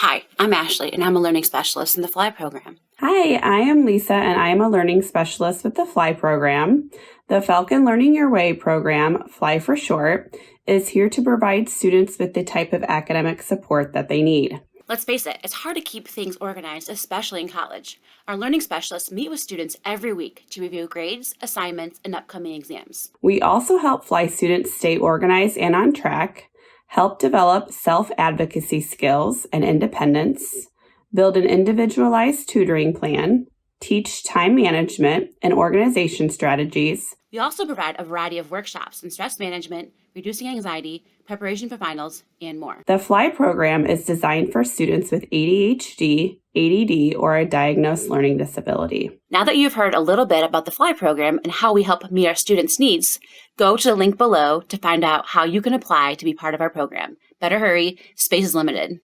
Hi, I'm Ashley, and I'm a learning specialist in the FLY program. Hi, I am Lisa, and I am a learning specialist with the FLY program. The Falcon Learning Your Way program, FLY for short, is here to provide students with the type of academic support that they need. Let's face it, it's hard to keep things organized, especially in college. Our learning specialists meet with students every week to review grades, assignments, and upcoming exams. We also help FLY students stay organized and on track, help develop self-advocacy skills and independence, build an individualized tutoring plan, teach time management and organization strategies. We also provide a variety of workshops in stress management, reducing anxiety, preparation for finals, and more. The FLY program is designed for students with ADHD, ADD, or a diagnosed learning disability. Now that you've heard a little bit about the FLY program and how we help meet our students' needs, go to the link below to find out how you can apply to be part of our program. Better hurry, space is limited.